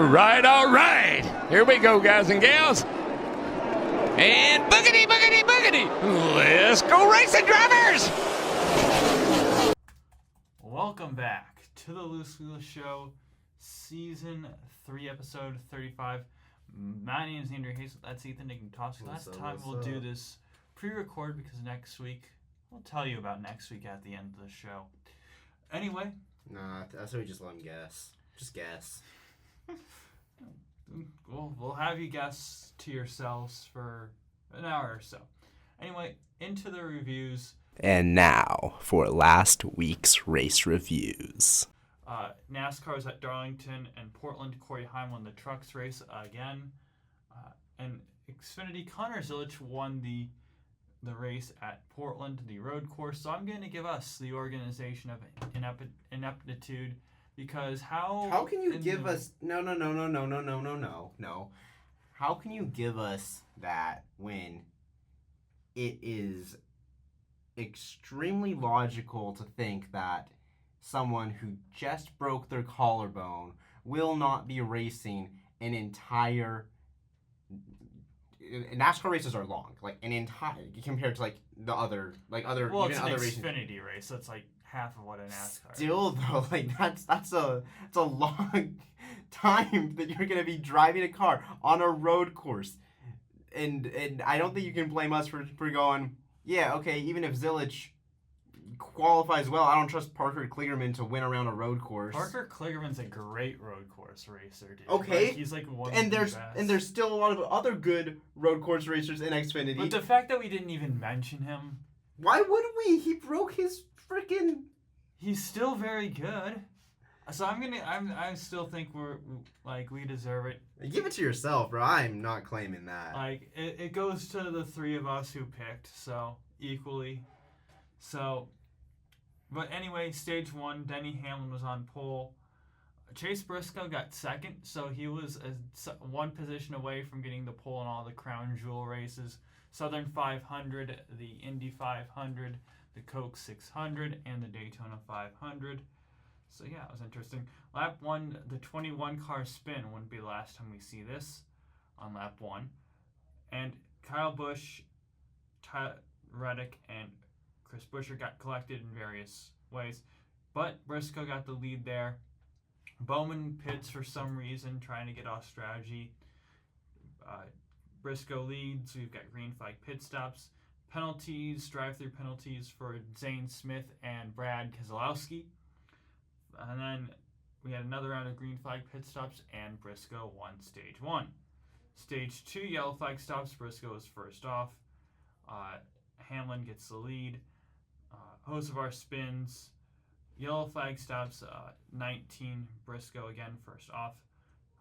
All right. Here we go, guys and gals. And boogity, boogity, boogity. Let's go racing, drivers. Welcome back to the Loose Wheels Show, Season 3, Episode 35. My name is Andrew Hayes. That's Ethan Nickentowski. Last time we'll do this pre-record because next week, we'll tell you about next week at the end of the show. Anyway. Nah, that's how we just let him guess. Just guess. We'll have you guess to yourselves for an hour or so. Anyway, into the reviews. And now for last week's race reviews. NASCAR's at Darlington and Portland. Corey Heim won the trucks race again. And Xfinity Connor Zilic won the race at Portland, the road course. So I'm going to give us the organization of ineptitude. Because how can you give us no. How can you give us that when it is extremely logical to think that someone who just broke their collarbone will not be racing an entire NASCAR races are long, like an entire compared to the other well, even it's other an racing. Xfinity race, so it's like half of what a NASCAR Still is. though, that's a long time that you're gonna be driving a car on a road course, and I don't think you can blame us for going, yeah, okay, even if Zilic qualifies well, I don't trust Parker Kligerman to win around a road course. Parker Kligerman's a great road course racer, dude. Okay, like, he's like one and of the there's best. and there's still a lot of other good road course racers in Xfinity. But the fact that we didn't even mention him, why would we? He broke his freaking. He's still very good. So I still think we deserve it. Give it to yourself, bro. I'm not claiming that. Like it goes to the three of us who picked, so equally. So, but anyway, stage 1, Denny Hamlin was on pole. Chase Briscoe got second, so he was one position away from getting the pole in all the crown jewel races. Southern 500, the Indy 500, the Coke 600, and the Daytona 500. So yeah, it was interesting. Lap 1, the 21 car spin wouldn't be the last time we see this on lap 1. And Kyle Busch, Ty Reddick, and Chris Buescher got collected in various ways. But Briscoe got the lead there. Bowman pits for some reason, trying to get off strategy. Briscoe leads. We've got green flag pit stops. Penalties, drive-through penalties for Zane Smith and Brad Keselowski. And then we had another round of green flag pit stops, and Briscoe won stage 1. Stage 2, yellow flag stops. Briscoe is first off. Hamlin gets the lead. Hocevar spins. Yellow flag stops, 19. Briscoe again first off.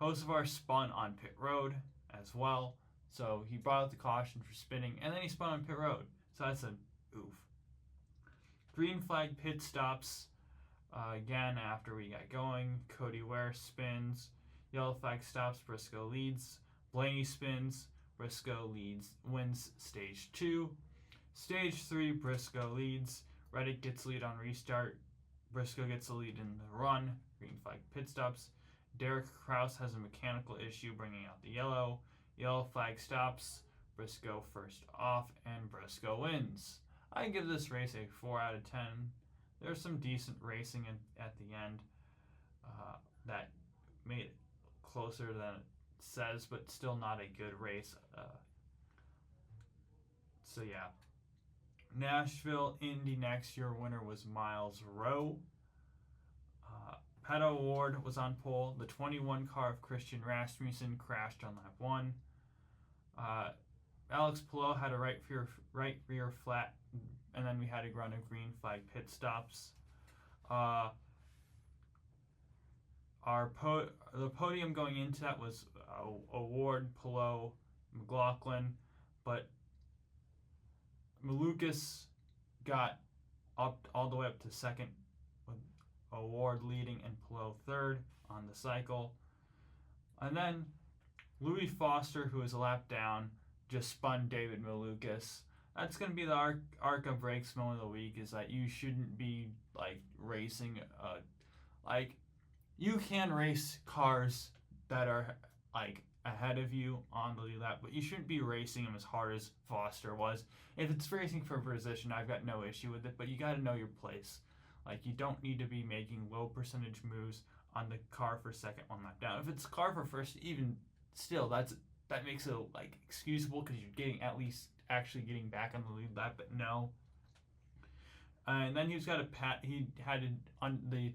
Hocevar spun on pit road as well. So he brought out the caution for spinning, and then he spun on pit road. So that's an oof. Green flag pit stops. Again, after we got going, Cody Ware spins. Yellow flag stops. Briscoe leads. Blaney spins. Briscoe wins stage 2. Stage 3, Briscoe leads. Reddick gets lead on restart. Briscoe gets the lead in the run. Green flag pit stops. Derek Kraus has a mechanical issue bringing out the yellow. Yellow flag stops. Briscoe first off, and Briscoe wins. I give this race a 4 out of 10. There's some decent racing at the end that made it closer than it says, but still not a good race. So yeah. Nashville, Indy next. Your winner was Miles Rowe. Pato Ward was on pole. The 21 car of Christian Rasmussen crashed on lap 1. Alex Palou had a right rear flat, and then we had a run of green flag pit stops. The podium going into that was Ward, Palou, McLaughlin, but Malukas got up all the way up to second, with Ward leading and Palou third on the cycle. And then Louis Foster, who was a lap down, just spun David Malukas. That's going to be the ARCA Breaks moment of the week, is that you shouldn't be racing. You can race cars that are like ahead of you on the lead lap, but you shouldn't be racing them as hard as Foster was. If it's racing for position, I've got no issue with it, but you got to know your place. Like, you don't need to be making low percentage moves on the car for second one lap down. If it's car for first, even still, that makes it like excusable because you're getting at least actually getting back on the lead lap, but no. And then he had on the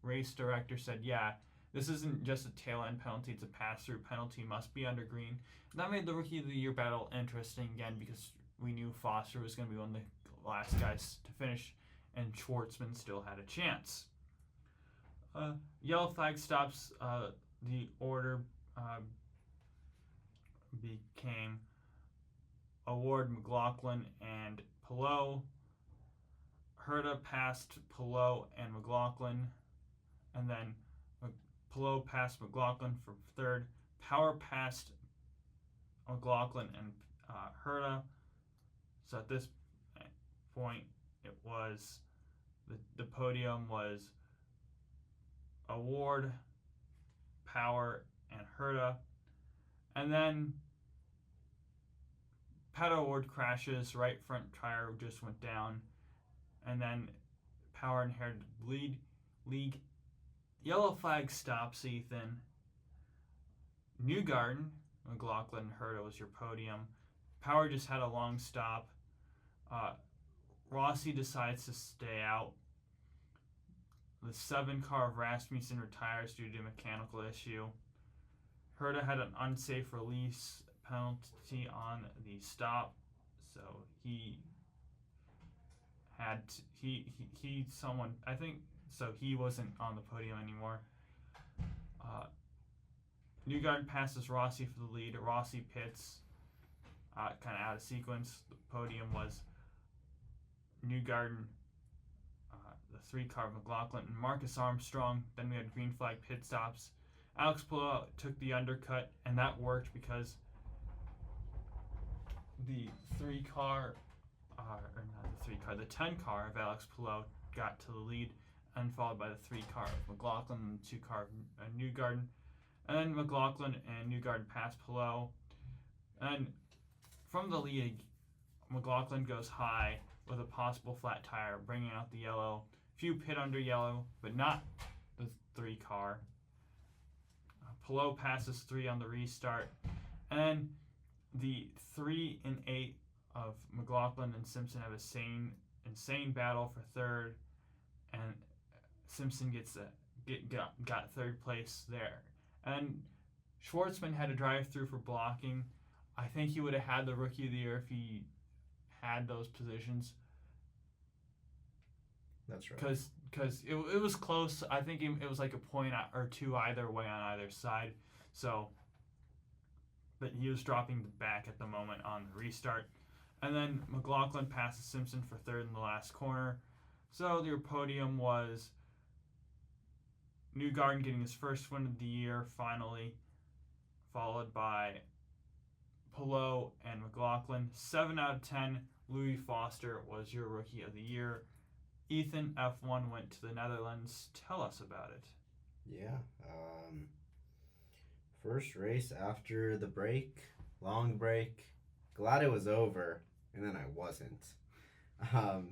race director said, yeah, this isn't just a tail end penalty, it's a pass through penalty, must be under green. And that made the Rookie of the Year battle interesting again because we knew Foster was going to be one of the last guys to finish, and Schwartzman still had a chance. Yellow flag stops, the order became Award, McLaughlin, and Pillow. Herta passed Pillow and McLaughlin, and then Pillow passed McLaughlin for third. Power passed McLaughlin and Herta. So at this point, it was the podium was Award, Power, and Herta, and then Pato Award crashes. Right front tire just went down, and then Power inherited league. Yellow flag stops, Ethan. Newgarden, McLaughlin, Herta was your podium. Power just had a long stop. Rossi decides to stay out. The 7 car of Rasmussen retires due to a mechanical issue. Herta had an unsafe release penalty on the stop, so he wasn't on the podium anymore. Newgarden passes Rossi for the lead. Rossi pits, kind of out of sequence. The podium was Newgarden, the 3 car of McLaughlin, and Marcus Armstrong. Then we had green flag pit stops. Alex Palou took the undercut, and that worked because the 10 car of Alex Palou got to the lead, and followed by the 3 car of McLaughlin and the 2 car of Newgarden. And then McLaughlin and Newgarden passed Palou. And from the lead, McLaughlin goes high with a possible flat tire, bringing out the yellow. Few pit under yellow, but not the 3 car. Palou passes 3 on the restart. And then the 3 and 8 of McLaughlin and Simpson have a insane battle for third, and Simpson got third place there. And Schwartzman had a drive-through for blocking. I think he would have had the Rookie of the Year if he had those positions. That's right. Because it was close. I think it was like a point or 2 either way on either side. So, but he was dropping back at the moment on the restart. And then McLaughlin passes Simpson for third in the last corner. So their podium was Newgarden getting his first win of the year finally, followed by Palou and McLaughlin. 7 out of 10, Louis Foster was your Rookie of the Year. Ethan, F1 went to the Netherlands. Tell us about it. Yeah. First race after the break, long break. Glad it was over, and then I wasn't. But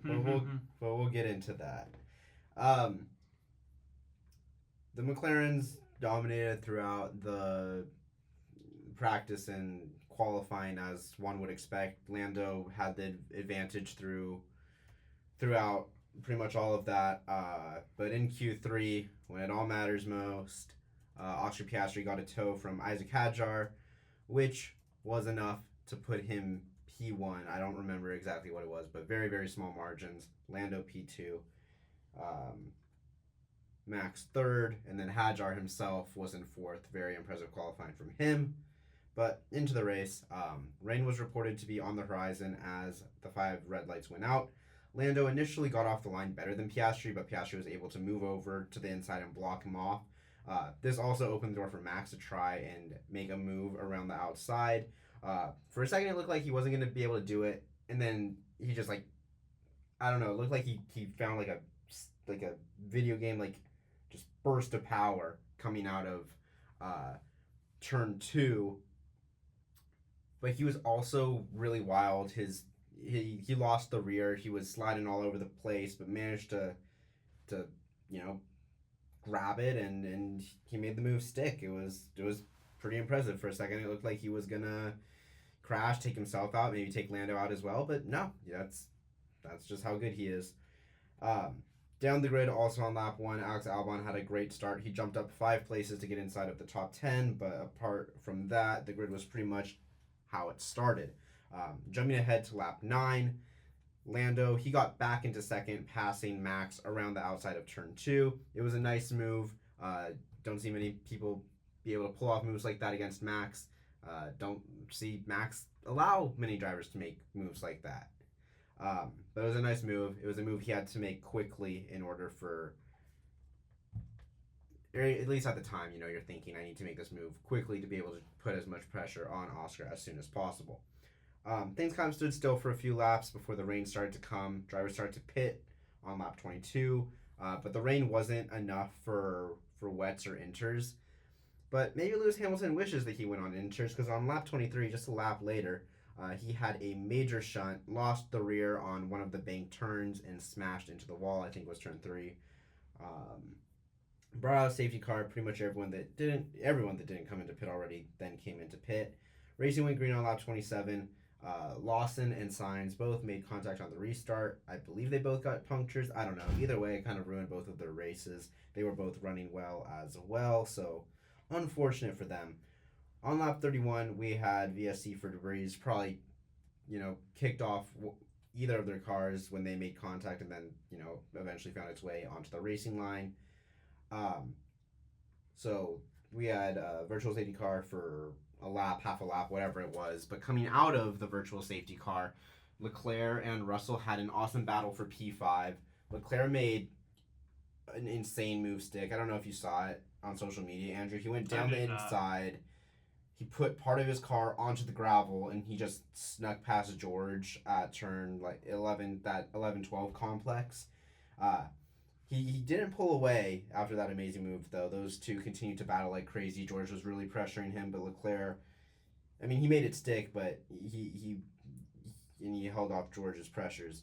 we'll get into that. The McLarens dominated throughout the practice and qualifying, as one would expect. Lando had the advantage throughout pretty much all of that. But in Q3, when it all matters most, Oscar Piastri got a tow from Isaac Hadjar, which was enough to put him P1. I don't remember exactly what it was, but very, very small margins. Lando P2. Max third, and then Hadjar himself was in fourth. Very impressive qualifying from him. But into the race, rain was reported to be on the horizon as the 5 red lights went out. Lando initially got off the line better than Piastri, but Piastri was able to move over to the inside and block him off. This also opened the door for Max to try and make a move around the outside. For a second, it looked like he wasn't going to be able to do it, and then he just it looked like he found like a video game just burst of power coming out of turn 2. But he was also really wild. He lost the rear. He was sliding all over the place, but managed to grab it, and he made the move stick. It was pretty impressive. For a second, it looked like he was gonna crash, take himself out, maybe take Lando out as well. But no, that's just how good he is. Down the grid, also on lap 1, Alex Albon had a great start. He jumped up 5 places to get inside of the top 10, but apart from that, the grid was pretty much how it started. Jumping ahead to lap 9, Lando, he got back into second, passing Max around the outside of turn 2. It was a nice move. Don't see many people be able to pull off moves like that against Max. Don't see Max allow many drivers to make moves like that. But it was a nice move. It was a move he had to make quickly in order for, or at least at the time, you're thinking, I need to make this move quickly to be able to put as much pressure on Oscar as soon as possible. Things kind of stood still for a few laps before the rain started to come. Drivers started to pit on lap 22, but the rain wasn't enough for wets or inters. But maybe Lewis Hamilton wishes that he went on inters, because on lap 23, just a lap later, he had a major shunt, lost the rear on one of the bank turns, and smashed into the wall. I think it was turn 3. Brought out a safety car. Pretty much everyone that didn't come into pit already then came into pit. Racing went green on lap 27. Lawson and Sainz both made contact on the restart. I believe they both got punctures. I don't know. Either way, it kind of ruined both of their races. They were both running well as well, so unfortunate for them. On lap 31, we had VSC for debris probably, kicked off either of their cars when they made contact, and then, eventually found its way onto the racing line. So we had a virtual safety car for a lap, half a lap, whatever it was. But coming out of the virtual safety car, Leclerc and Russell had an awesome battle for P5. Leclerc made an insane move stick. I don't know if you saw it on social media, Andrew. He went down the inside. He put part of his car onto the gravel, and he just snuck past George at turn 11, that 11-12 complex. He didn't pull away after that amazing move, though. Those two continued to battle like crazy. George was really pressuring him, but Leclerc, he made it stick, but he held off George's pressures.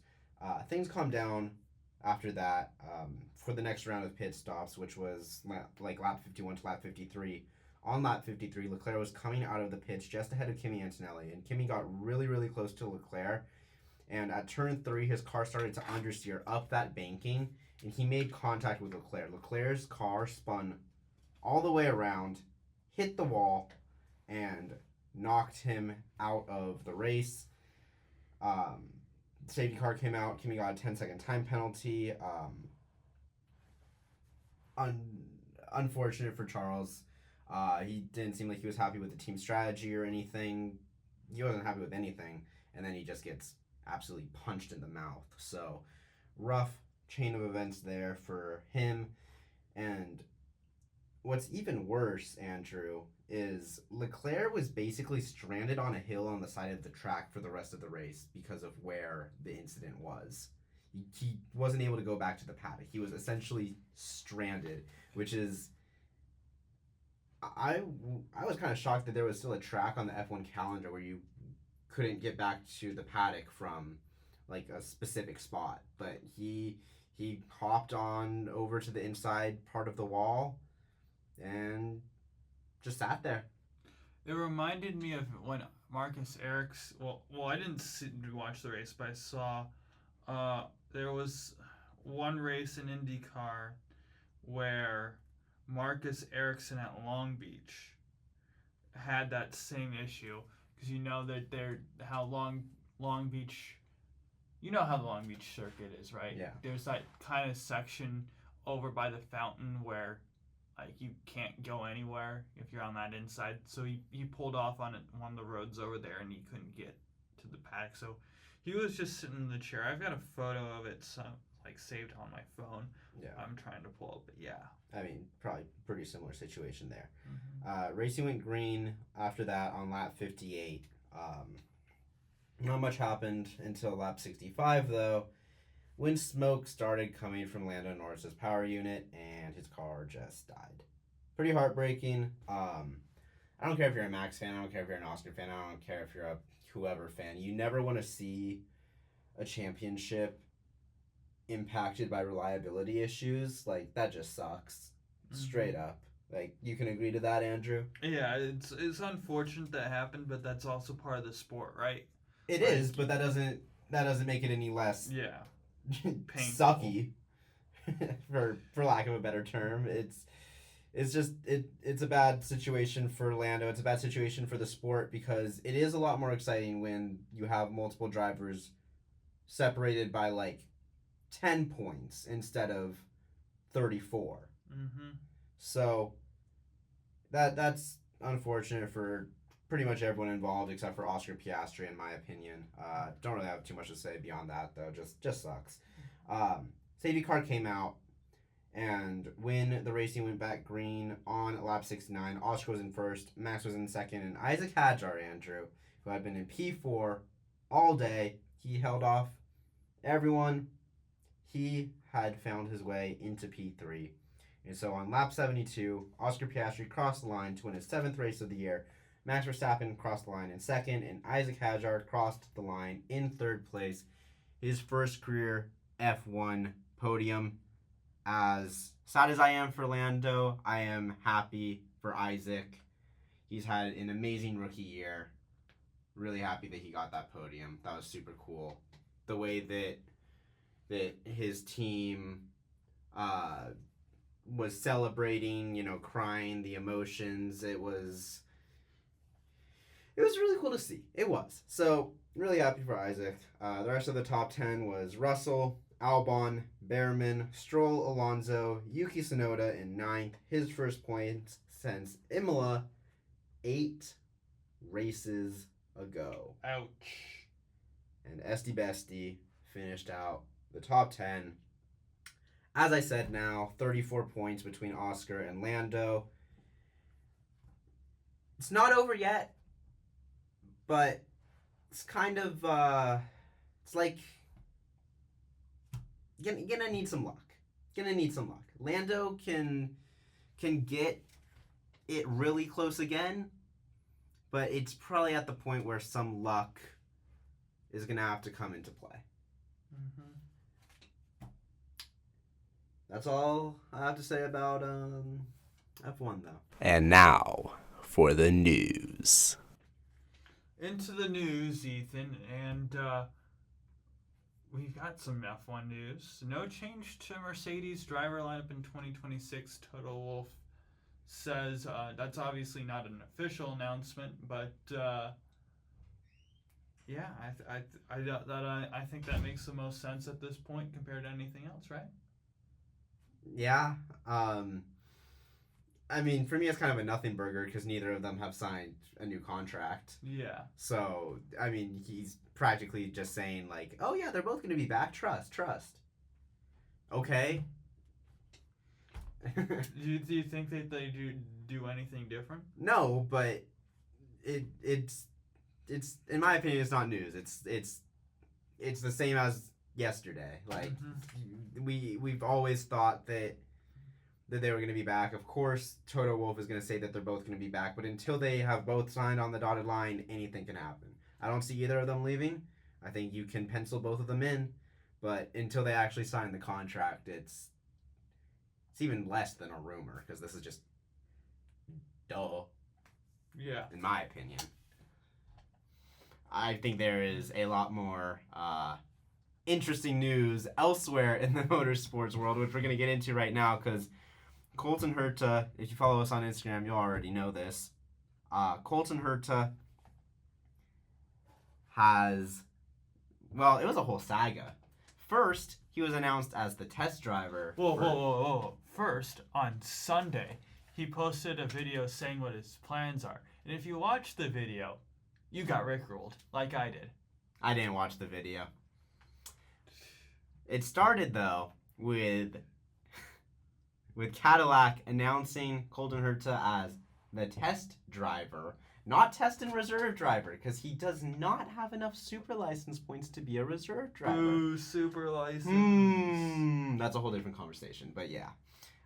Things calmed down after that for the next round of pit stops, which was lap 51 to lap 53. On lap 53, Leclerc was coming out of the pits just ahead of Kimi Antonelli, and Kimi got really, really close to Leclerc. And at turn 3, his car started to understeer up that banking, and he made contact with Leclerc. Leclerc's car spun all the way around, hit the wall, and knocked him out of the race. The safety car came out. Kimi got a 10-second time penalty. Unfortunate for Charles. He didn't seem like he was happy with the team strategy or anything. He wasn't happy with anything, and then he just gets absolutely punched in the mouth. So rough chain of events there for him. And what's even worse, Andrew, is Leclerc was basically stranded on a hill on the side of the track for the rest of the race because of where the incident was. He wasn't able to go back to the paddock. He was essentially stranded, which is... I was kind of shocked that there was still a track on the F1 calendar where you couldn't get back to the paddock from a specific spot. But he hopped on over to the inside part of the wall and just sat there. It reminded me of when Marcus Ericsson... Well, I didn't watch the race, but I saw there was one race in Indycar where Marcus Ericsson at Long Beach had that same issue, because how Long Beach, how the Long Beach circuit is, right? Yeah. There's that kind of section over by the fountain where you can't go anywhere if you're on that inside. So he pulled off on one of the roads over there, and he couldn't get to the paddock. So he was just sitting in the chair. I've got a photo of it saved on my phone. Yeah. I'm trying to pull up, but yeah. Probably pretty similar situation there. Mm-hmm. Racing went green after that on lap 58. Not much happened until lap 65, though, when smoke started coming from Lando Norris's power unit, and his car just died. pretty heartbreaking. I don't care if you're a Max fan. I don't care if you're an Oscar fan. I don't care if you're a whoever fan. You never want to see a championship impacted by reliability issues. Like, that just sucks. Straight up. Like, you can agree to that, Andrew? Yeah, it's unfortunate that happened, but that's also part of the sport, right? It is, but that doesn't make it any less sucky. for lack of a better term. It's just it's a bad situation for Lando. It's a bad situation for the sport because it is a lot more exciting when you have multiple drivers separated by like 10 points instead of 34. So that's unfortunate for pretty much everyone involved except for Oscar Piastri, in my opinion. Don't really have too much to say beyond that, though. Just sucks. Safety car came out, and when the racing went back green on lap 69, Oscar was in first, Max was in second, and Isaac Hadjar, Andrew, who had been in P4 all day, he held off everyone. He had found his way into P3. And so on lap 72, Oscar Piastri crossed the line to win his 7th race of the year. Max Verstappen crossed the line in 2nd, and Isaac Hadjar crossed the line in 3rd place. His first career F1 podium. As sad as I am for Lando, I am happy for Isaac. He's had an amazing rookie year. Really happy that he got that podium. That was super cool. The way that his team was celebrating, crying, the emotions. It was really cool to see. It was. So, really happy for Isaac. The rest of the top 10 was Russell, Albon, Behrman, Stroll, Alonso, Yuki Tsunoda in 9th. His first points since Imola 8 races ago. Ouch. And Esti Besti finished out the top 10. As I said now, 34 points between Oscar and Lando. It's not over yet, but it's kind of, it's like, gonna need some luck. Lando can get it really close again, but it's probably at the point where some luck is gonna have to come into play. That's all I have to say about F1, though. And now for the news. Into the news, Ethan, and we've got some F1 news. No change to Mercedes driver lineup in 2026. Toto Wolff says that's obviously not an official announcement, but yeah, I think that makes the most sense at this point compared to anything else, right? Yeah. I mean, for me, it's kind of a nothing burger because neither of them have signed a new contract. Yeah. So, I mean, he's practically just saying, like, oh, yeah, they're both going to be back. Trust. Okay. Do you think that they do anything different? No, but it's in my opinion, it's not news. It's the same as yesterday. Like, we've always thought that they were going to be back. Of course, Toto Wolff is going to say that they're both going to be back, but until they have both signed on the dotted line, anything can happen. I don't see either of them leaving. I think you can pencil both of them in, but until they actually sign the contract, it's even less than a rumor because this is just duh. Yeah. In my opinion. I think there is a lot more interesting news elsewhere in the motorsports world, which we're going to get into right now because Colton Herta, if you follow us on Instagram, you already know this. Colton Herta has, well, it was a whole saga. First, he was announced as the test driver. Whoa. First, on Sunday, he posted a video saying what his plans are. And if you watch the video, you got rickrolled, like I did. I didn't watch the video. It started, though, with Cadillac announcing Colton Herta as the test driver, not test and reserve driver, because he does not have enough super license points to be a reserve driver. Ooh, super license. That's a whole different conversation, but yeah.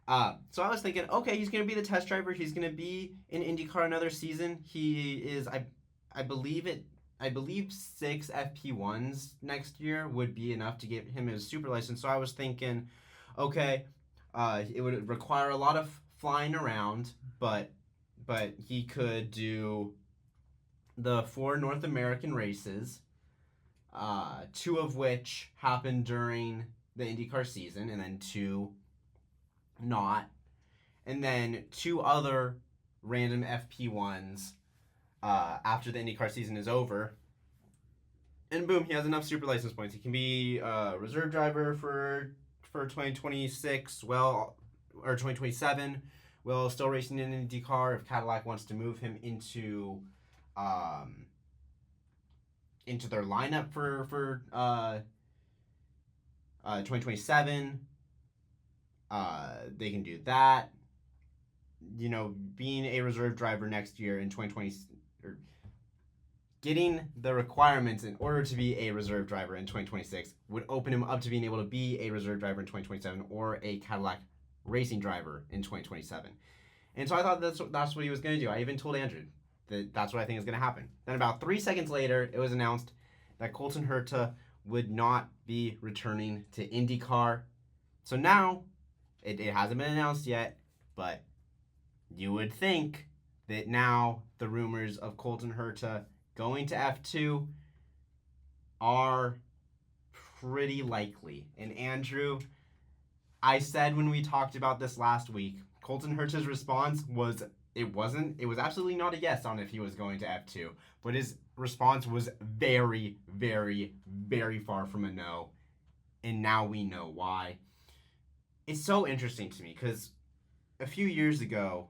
So I was thinking, okay, he's going to be the test driver. He's going to be in IndyCar another season. He is, I believe 6 FP1s next year would be enough to get him his super license. So I was thinking, okay, it would require a lot of flying around, but he could do the 4 North American races, 2 of which happened during the IndyCar season, and then 2 not, and then 2 other random FP1s after the IndyCar season is over, and boom, he has enough super license points. He can be a reserve driver for 2026, or 2027, while still racing in IndyCar if Cadillac wants to move him into their lineup for 2027. They can do that. You know, being a reserve driver next year in 2020, or getting the requirements in order to be a reserve driver in 2026 would open him up to being able to be a reserve driver in 2027 or a Cadillac racing driver in 2027. And so I thought that's what he was going to do. I even told Andrew that that's what I think is going to happen. Then about 3 seconds later, it was announced that Colton Herta would not be returning to IndyCar. So now, it hasn't been announced yet, but you would think that now the rumors of Colton Herta going to F2 are pretty likely. And Andrew, I said when we talked about this last week, Colton Herta's response was it was absolutely not a yes on if he was going to F2, but his response was very, very, very far from a no, and now we know why. It's so interesting to me because a few years ago,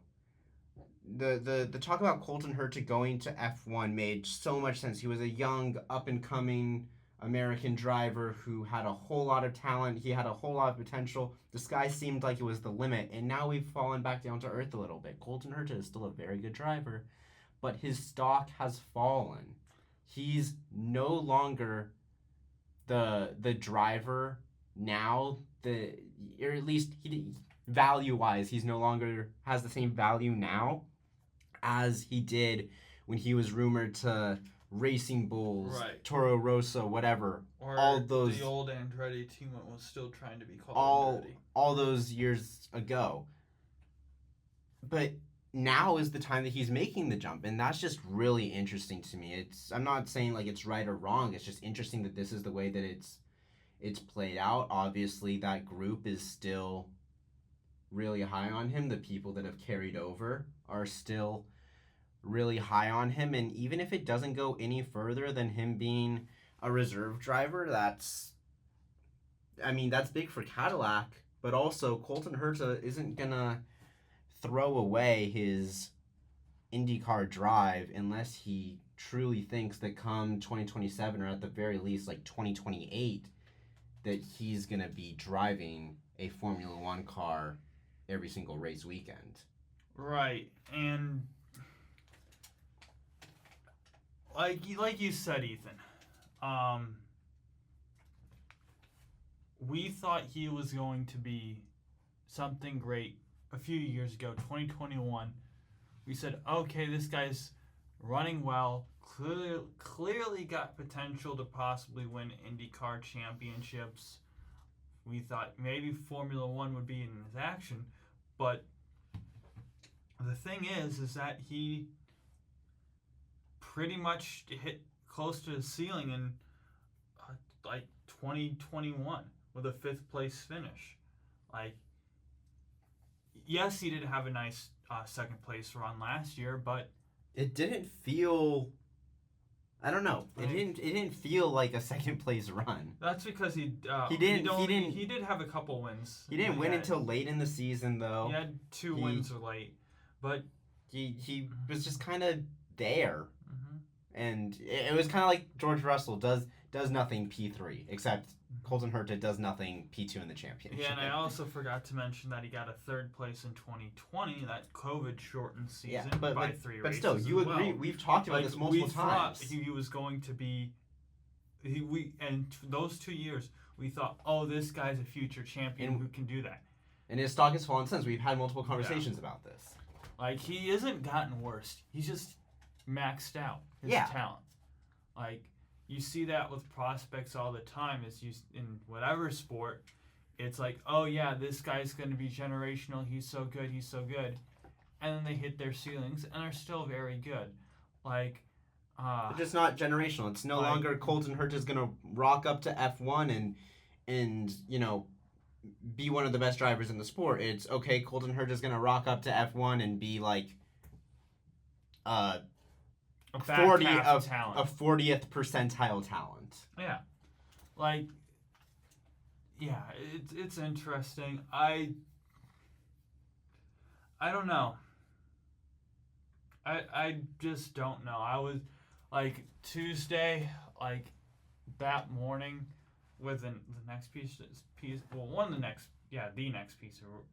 the talk about Colton Herta going to F1 made so much sense. He was a young, up-and-coming American driver who had a whole lot of talent. He had a whole lot of potential. The sky seemed like it was the limit, and now we've fallen back down to earth a little bit. Colton Herta is still a very good driver, but his stock has fallen. He's no longer the driver now, or at least value-wise, he's no longer has the same value now as he did when he was rumored to Racing Bulls, right, Toro Rosso, whatever. Or all those, the old Andretti team that was still trying to be called Andretti. All those years ago. But now is the time that he's making the jump, and that's just really interesting to me. I'm not saying like it's right or wrong. It's just interesting that this is the way that it's played out. Obviously, that group is still really high on him. The people that have carried over are still really high on him, and even if it doesn't go any further than him being a reserve driver, that's big for Cadillac, but also Colton Herta isn't gonna throw away his IndyCar drive unless he truly thinks that come 2027, or at the very least like 2028, that he's gonna be driving a Formula One car every single race weekend. Right, and like you said, Ethan, we thought he was going to be something great a few years ago, 2021. We said, okay, this guy's running well, clearly got potential to possibly win IndyCar championships. We thought maybe Formula One would be in his action, but the thing is that he pretty much hit close to the ceiling in 2021 with a 5th place finish. Yes, he did have a nice 2nd place run last year, but it didn't feel, I don't know, it didn't feel like a 2nd place run. That's because he did have a couple wins. He didn't win until late in the season, though. He had 2 wins late, but he was just kind of there. And it was kind of like George Russell does nothing P3, except Colton Herta does nothing P2 in the championship. Yeah, and I also forgot to mention that he got a 3rd place in 2020, that COVID-shortened season, by 3 races. But still, you agree. Well. We've talked about this multiple times. We thought he was going to be... those 2 years, we thought, oh, this guy's a future champion who can do that. And his stock has fallen since. We've had multiple conversations about this. Like, he isn't gotten worse. He's just maxed out his talent. Like, you see that with prospects all the time. In whatever sport, it's like, oh yeah, this guy's going to be generational. He's so good. And then they hit their ceilings and are still very good. Like, they're just not generational. It's no longer Colton Herta is going to rock up to F1 and you know, be one of the best drivers in the sport. It's okay, Colton Herta is going to rock up to F1 and be like a 40th percentile talent. Yeah. Like, yeah, it's interesting. I don't know. I just don't know. I was like Tuesday, like that morning, with the next piece. Well, the next piece of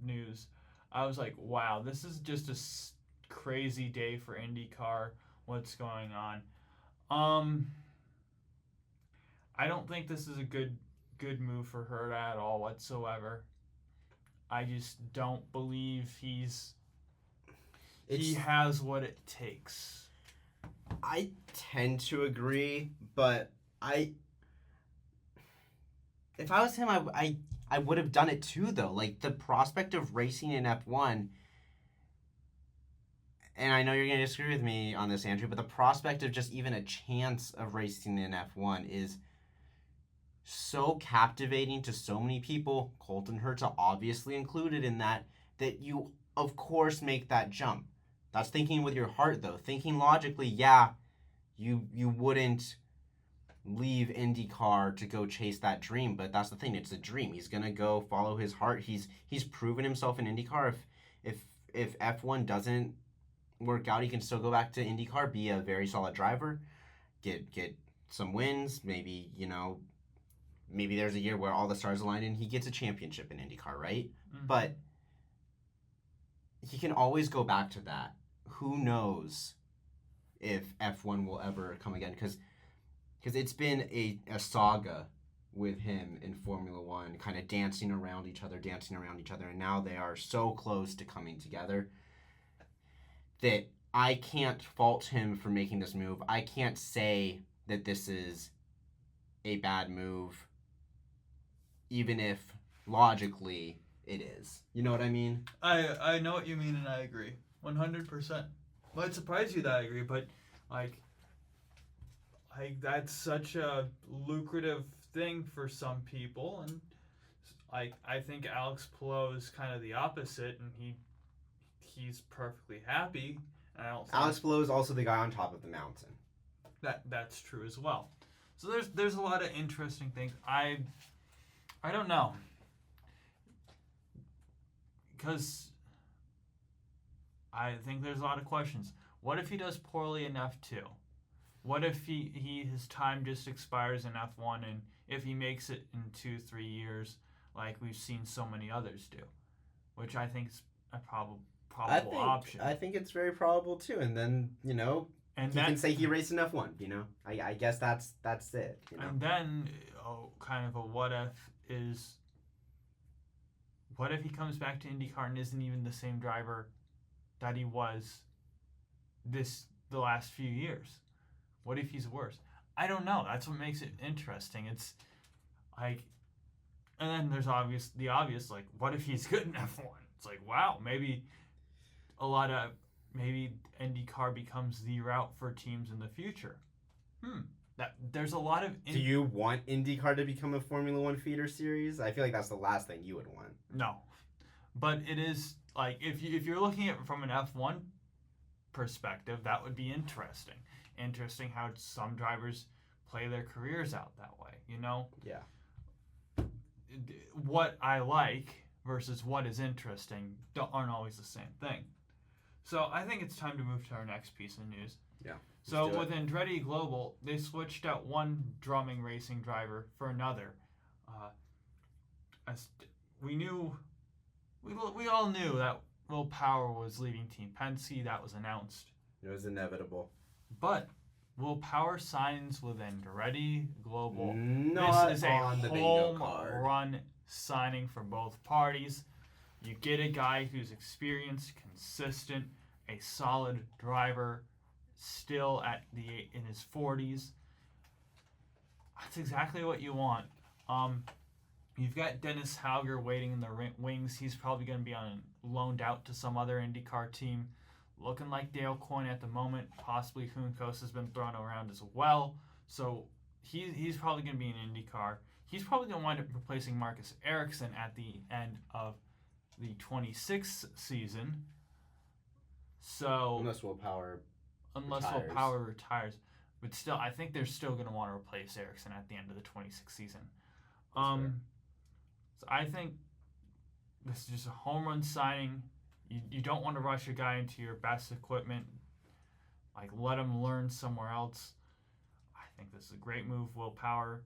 news. I was like, wow, this is just a crazy day for IndyCar. What's going on? I don't think this is a good move for Herta at all whatsoever. I just don't believe he has what it takes. I tend to agree, but if I was him, I would have done it too, though. Like, the prospect of racing in F1, and I know you're going to disagree with me on this, Andrew, but the prospect of just even a chance of racing in F1 is so captivating to so many people, Colton Herta obviously included in that you, of course, make that jump. That's thinking with your heart, though. Thinking logically, yeah, you wouldn't leave IndyCar to go chase that dream, but that's the thing. It's a dream. He's gonna go follow his heart. He's proven himself in IndyCar. If F1 doesn't work out, he can still go back to IndyCar, be a very solid driver, get some wins. Maybe, you know, maybe there's a year where all the stars align and he gets a championship in IndyCar, right? Mm-hmm. But he can always go back to that. Who knows if F1 will ever come again? Because it's been a saga with him in Formula One, kind of dancing around each other, and now they are so close to coming together that I can't fault him for making this move. I can't say that this is a bad move, even if logically it is. You know what I mean? I know what you mean, and I agree 100%. Well, it surprised you that I agree, but like that's such a lucrative thing for some people, and I think Alex Palou is kind of the opposite, and he's perfectly happy. And I don't think Alex Palou is also the guy on top of the mountain. That's true as well. So there's a lot of interesting things. I don't know, because I think there's a lot of questions. What if he does poorly in F2? What if his time just expires in F1, and if he makes it in 2-3 years, like we've seen so many others do, which I think is a probable option. I think it's very probable too, and then, you know, he can say he raced in F1. You know, I guess that's it. You know? And then kind of a what if is, what if he comes back to IndyCar and isn't even the same driver that he was the last few years? What if he's worse? I don't know. That's what makes it interesting. It's like, and then there's the obvious, like, what if he's good in F1? It's like, wow, maybe IndyCar becomes the route for teams in the future. There's a lot of... Do you want IndyCar to become a Formula One feeder series? I feel like that's the last thing you would want. No. But it is, like, if you're looking at it from an F1 perspective, that would be interesting. Interesting how some drivers play their careers out that way, you know? Yeah. What I like versus what is interesting aren't always the same thing. So I think it's time to move to our next piece of news. Yeah. So with Andretti Global, they switched out one drumming racing driver for another. We all knew that Will Power was leaving Team Penske. That was announced. It was inevitable. But Will Power signs with Andretti Global. Not this is on a the home bingo card. run signing for both parties. You get a guy who's experienced, consistent, a solid driver, still in his 40s. That's exactly what you want. You've got Dennis Hauger waiting in the wings. He's probably going to be loaned out to some other IndyCar team. Looking like Dale Coyne at the moment. Possibly Juncos has been thrown around as well. So he's probably going to be in IndyCar. He's probably going to wind up replacing Marcus Ericsson at the end of the 26th season. So Unless Will Power retires. But still, I think they're still going to want to replace Ericsson at the end of the 26th season. So I think this is just a home run signing. You don't want to rush a guy into your best equipment. Like, let him learn somewhere else. I think this is a great move, Will Power.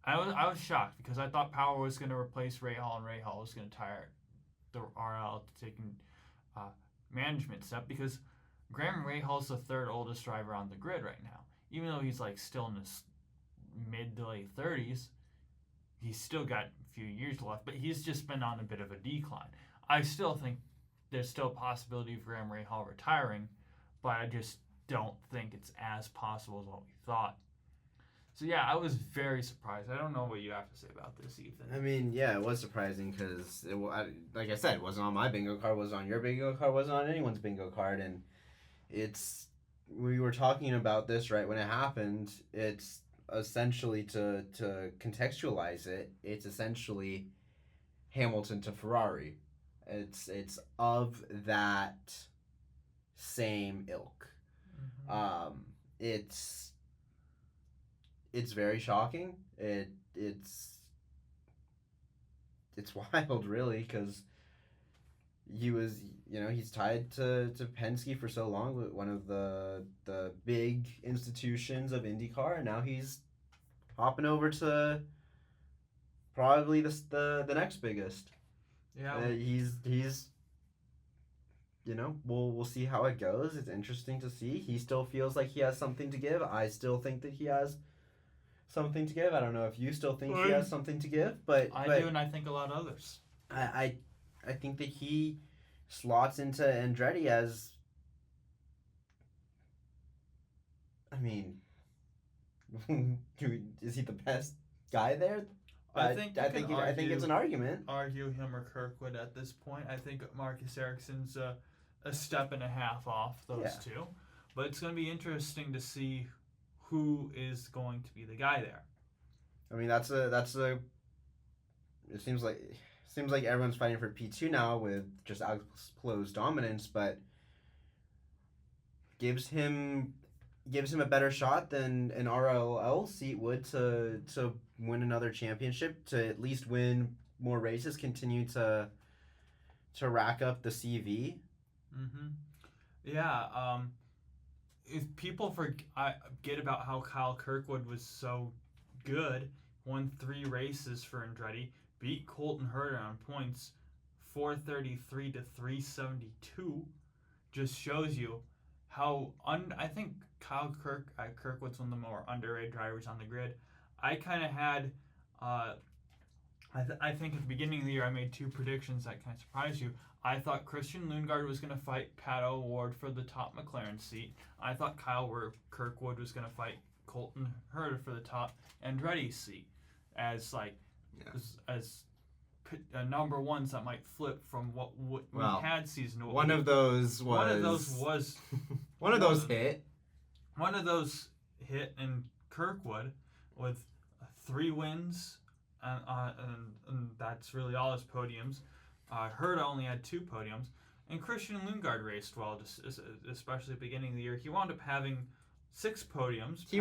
I was shocked because I thought Power was going to replace Ray Hall, and Ray Hall was going to tire the RL to taking management step because Graham Rahal is the third oldest driver on the grid right now. Even though he's like still in his mid to late 30s, he's still got a few years left, but he's just been on a bit of a decline. I still think there's still a possibility of Graham Rahal retiring, but I just don't think it's as possible as what we thought. So yeah, I was very surprised. I don't know what you have to say about this, Ethan. I mean, yeah, it was surprising because, like I said, it wasn't on my bingo card, it wasn't on your bingo card, it wasn't on anyone's bingo card, and we were talking about this right when it happened. It's essentially, to contextualize it, it's essentially Hamilton to Ferrari. It's of that same ilk. Mm-hmm. It's very shocking. It's wild, really, because he's tied to Penske for so long, with one of the big institutions of IndyCar, and now he's hopping over to probably the next biggest. Yeah. He's we'll see how it goes. It's interesting to see. He still feels like he has something to give. I still think that he has something to give. I don't know if you still think he has something to give, but I do, and I think a lot of others. I think that he slots into Andretti as, I mean, is he the best guy there? I think it's an argument. Argue him or Kirkwood at this point. I think Marcus Ericsson's a step and a half off those two, but it's going to be interesting to see who is going to be the guy there. I mean, that's a. It seems like everyone's fighting for P2 now with just Alex Plou's dominance, but gives him a better shot than an RLL seat would to win another championship, to at least win more races, continue to rack up the CV. Mm-hmm. Yeah. If people forget about how Kyle Kirkwood was so good, won 3 races for Andretti, beat Colton Herta on points, 433 to 372, just shows you how I think Kyle Kirkwood's one of the more underrated drivers on the grid. I kind of had, I think at the beginning of the year I made 2 predictions that kind of surprised you. I thought Christian Lundgaard was going to fight Pato O'Ward for the top McLaren seat. I thought Kyle Kirkwood was going to fight Colton Herta for the top Andretti seat, as number ones that might flip from what we had season. One of those hit, and Kirkwood with 3 wins, and that's really all his podiums. Herta only had 2 podiums, and Christian Lundgaard raced well, especially at the beginning of the year. He wound up having 6 podiums. He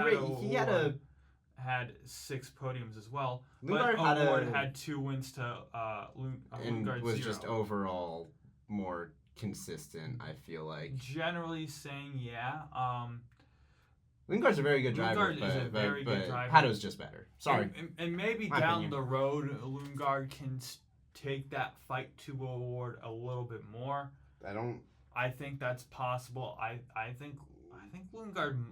had 6 podiums as well. Lundgaard had 2 wins to Lundgaard and was 0. just overall more consistent, I feel like. Generally saying, yeah. Lundgaard's a very good driver, good driver. Pato's just better. Sorry. And maybe My down opinion. the road, Lundgaard can take that fight to Award a little bit more. I think that's possible. I think Lundgaard.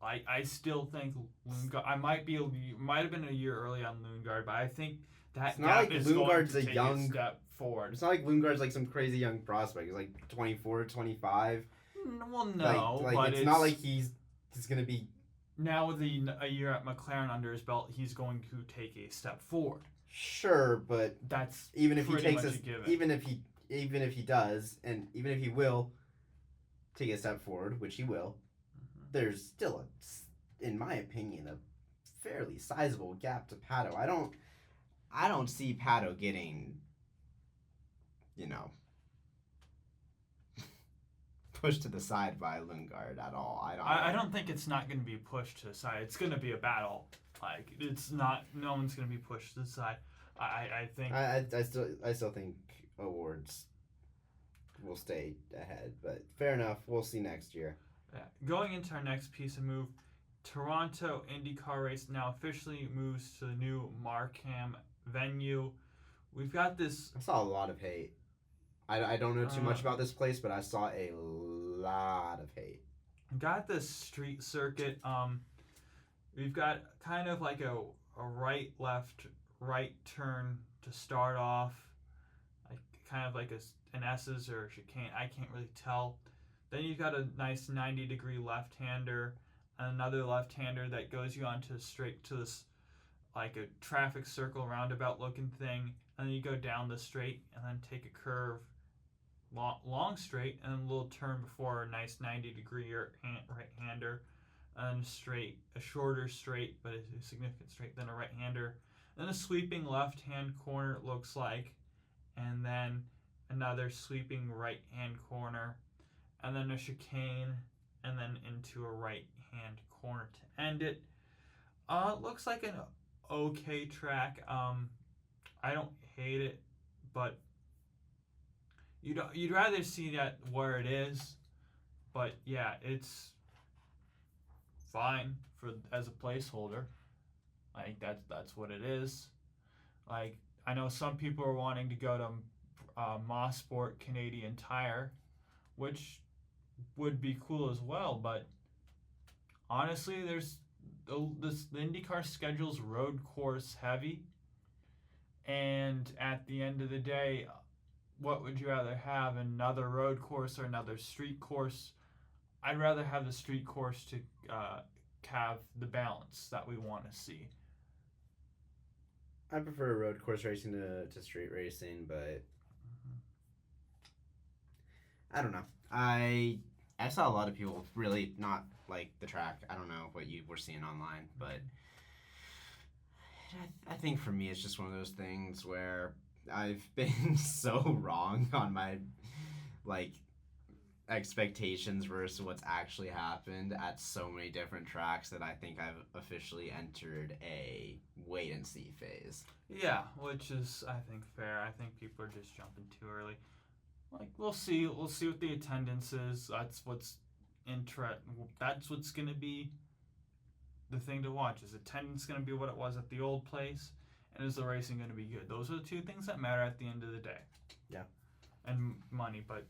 I still think Lundgaard. Might have been a year early on Lundgaard, but I think that It's not gap like is Lundgaard's going a to take young- a step forward. It's not like Lundgaard's like some crazy young prospect. He's like 24, 25. Well, no, like but it's not like he's gonna be. now with a year at McLaren under his belt, he's going to take a step forward. Sure, but That's even if he pretty takes much a, a given. even if he does, and even if he will take a step forward, which he will, there's still in my opinion, a fairly sizable gap to Pato. I don't see Pato getting, pushed to the side by Lundgaard at all. I don't think it's not going to be pushed to the side. It's going to be a battle. Like, it's not. No one's going to be pushed to the side. I think. I still think awards will stay ahead, but fair enough. We'll see next year. Yeah. Going into our next piece of move, Toronto Indycar race now officially moves to the new Markham venue. We've got this. I saw a lot of hate. I don't know too much about this place, but I saw a lot of hate. Got this street circuit. We've got kind of like a right, left, right turn to start off. Like kind of like an S's or a chicane. I can't really tell. Then you've got a nice 90-degree left-hander and another left-hander that goes you onto straight to this like a traffic circle roundabout looking thing. And then you go down the straight and then take a curve, long straight, and a little turn before a nice 90-degree right-hander, and straight, a shorter straight, but a significant straight, then a right-hander. Then a sweeping left-hand corner, it looks like, and then another sweeping right-hand corner, and then a chicane, and then into a right-hand corner to end it. It looks like an okay track. I don't hate it, but you'd rather see that where it is. But yeah, it's fine for as a placeholder. Like that's what it is. Like I know some people are wanting to go to NASCOURT Canadian Tire, which would be cool as well. But honestly, the IndyCar schedule's road course heavy, and at the end of the day, what would you rather have, another road course or another street course? I'd rather have the street course to have the balance that we want to see. I prefer road course racing to street racing, but I don't know. I saw a lot of people really not like the track. I don't know what you were seeing online, but I think for me it's just one of those things where I've been so wrong on my expectations versus what's actually happened at so many different tracks that I think I've officially entered a wait and see phase. Yeah, which is I think fair. I think people are just jumping too early. Like we'll see what the attendance is. That's what's gonna be the thing to watch. Is attendance gonna be what it was at the old place? And is the racing going to be good? Those are the two things that matter at the end of the day. Yeah. And money, but...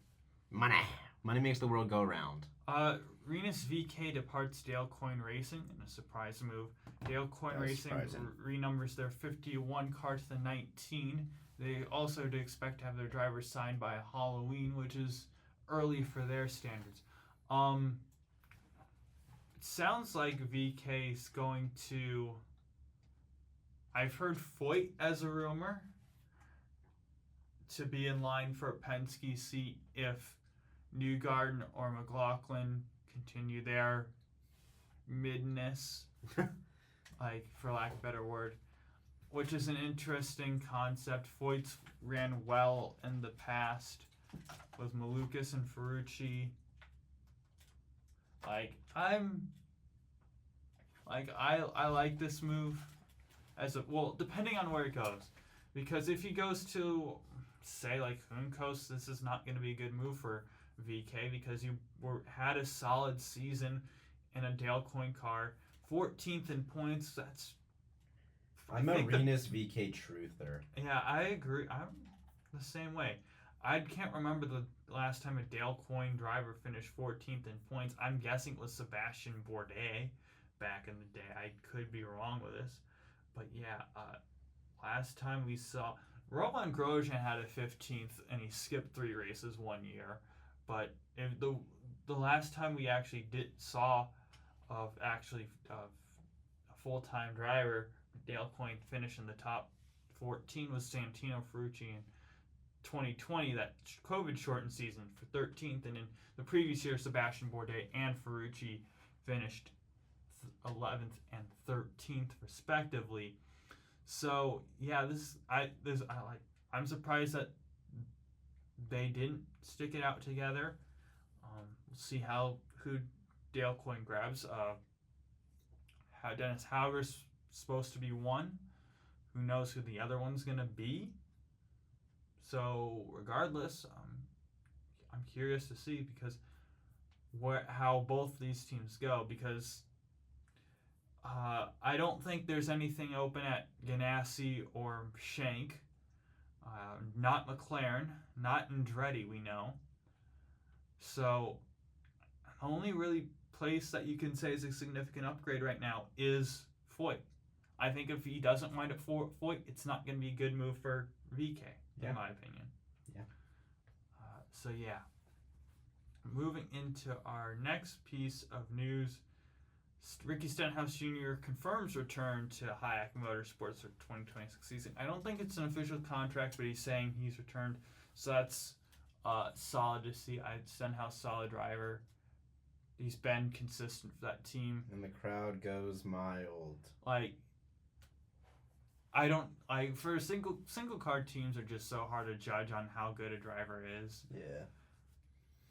Money makes the world go round. Renus VK departs Dale Coyne Racing in a surprise move. Dale Coyne Racing renumbers their 51 car to the 19. They also do expect to have their drivers signed by Halloween, which is early for their standards. It sounds like VK is going to... I've heard Foyt as a rumor to be in line for a Penske seat if Newgarden or McLaughlin continue their midness, like for lack of a better word, which is an interesting concept. Foyt's ran well in the past with Malukas and Ferrucci. I like this move. Depending on where it goes. Because if he goes to, say, like Juncos, this is not going to be a good move for VK because you had a solid season in a Dale Coyne car. 14th in points, that's... I'm a Renus VK truther. Yeah, I agree. I'm the same way. I can't remember the last time a Dale Coyne driver finished 14th in points. I'm guessing it was Sebastian Bourdais back in the day. I could be wrong with this. But yeah, last time we saw Roman Grosjean had a 15th and he skipped 3 races one year, but if the last time we actually saw of a full-time driver Dale Coyne finish in the top 14 was Santino Ferrucci in 2020, that COVID shortened season, for 13th, and in the previous year Sebastian Bourdais and Ferrucci finished 11th and 13th respectively. So yeah, I'm surprised that they didn't stick it out together. We'll see who Dale Coyne grabs. How Dennis Hauger's supposed to be one. Who knows who the other one's gonna be? So regardless, I'm curious to see because how both these teams go, because I don't think there's anything open at Ganassi or Shank. Not McLaren, not Andretti, we know. So the only really place that you can say is a significant upgrade right now is Foyt. I think if he doesn't wind up Foyt, it's not going to be a good move for VK, in my opinion. Yeah. So yeah. Moving into our next piece of news, Ricky Stenhouse Jr. confirms return to Hayek Motorsports for 2026 season. I don't think it's an official contract, but he's saying he's returned, so that's solid to see. Stenhouse, solid driver. He's been consistent for that team. And the crowd goes mild. For single car teams are just so hard to judge on how good a driver is. Yeah.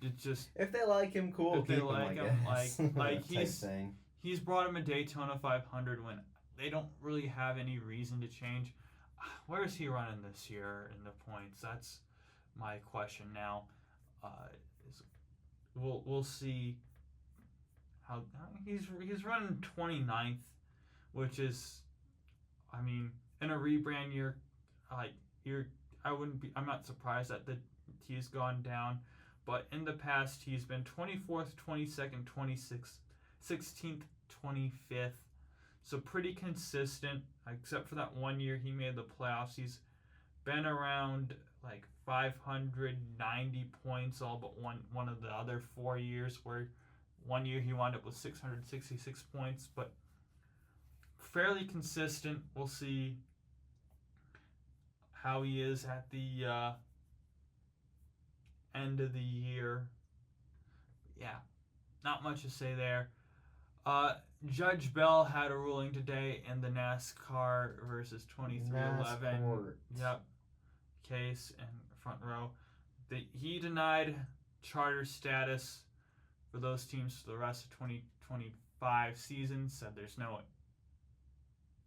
It's just, if they like him, cool. If they like him, thing. He's brought him a Daytona 500 when they don't really have any reason to change. Where is he running this year in the points? That's my question now. We'll see how he's running 29th, which is, I mean, in a rebrand year, I'm not surprised that he's gone down, but in the past he's been 24th, 22nd, 26th, 16th, 25th, so pretty consistent, except for that one year he made the playoffs. He's been around 590 points all but one of the other 4 years, where one year he wound up with 666 points, but fairly consistent. We'll see how he is at the end of the year. Yeah, not much to say there. Judge Bell had a ruling today in the NASCAR versus 2311 NASCOURT. case in front row. He denied charter status for those teams for the rest of 2025 season, said there's no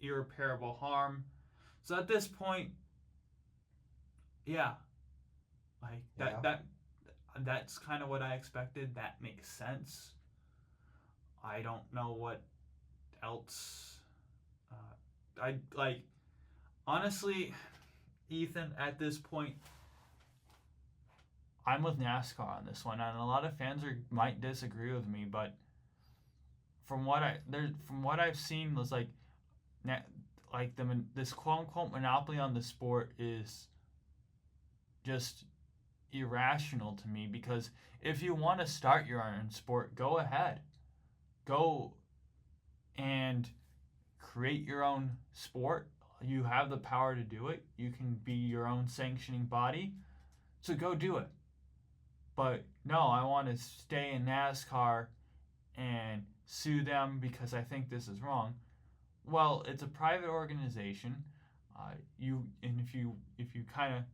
irreparable harm. So at this point, that's kind of what I expected. That makes sense. I don't know what else. Honestly, Ethan, at this point, I'm with NASCAR on this one, and a lot of fans might disagree with me, but from what I've seen was this quote unquote monopoly on the sport is just irrational to me, because if you want to start your own sport, go ahead. Go and create your own sport. You have the power to do it. You can be your own sanctioning body. So go do it. But no, I want to stay in NASCAR and sue them because I think this is wrong. Well, it's a private organization. If you kind of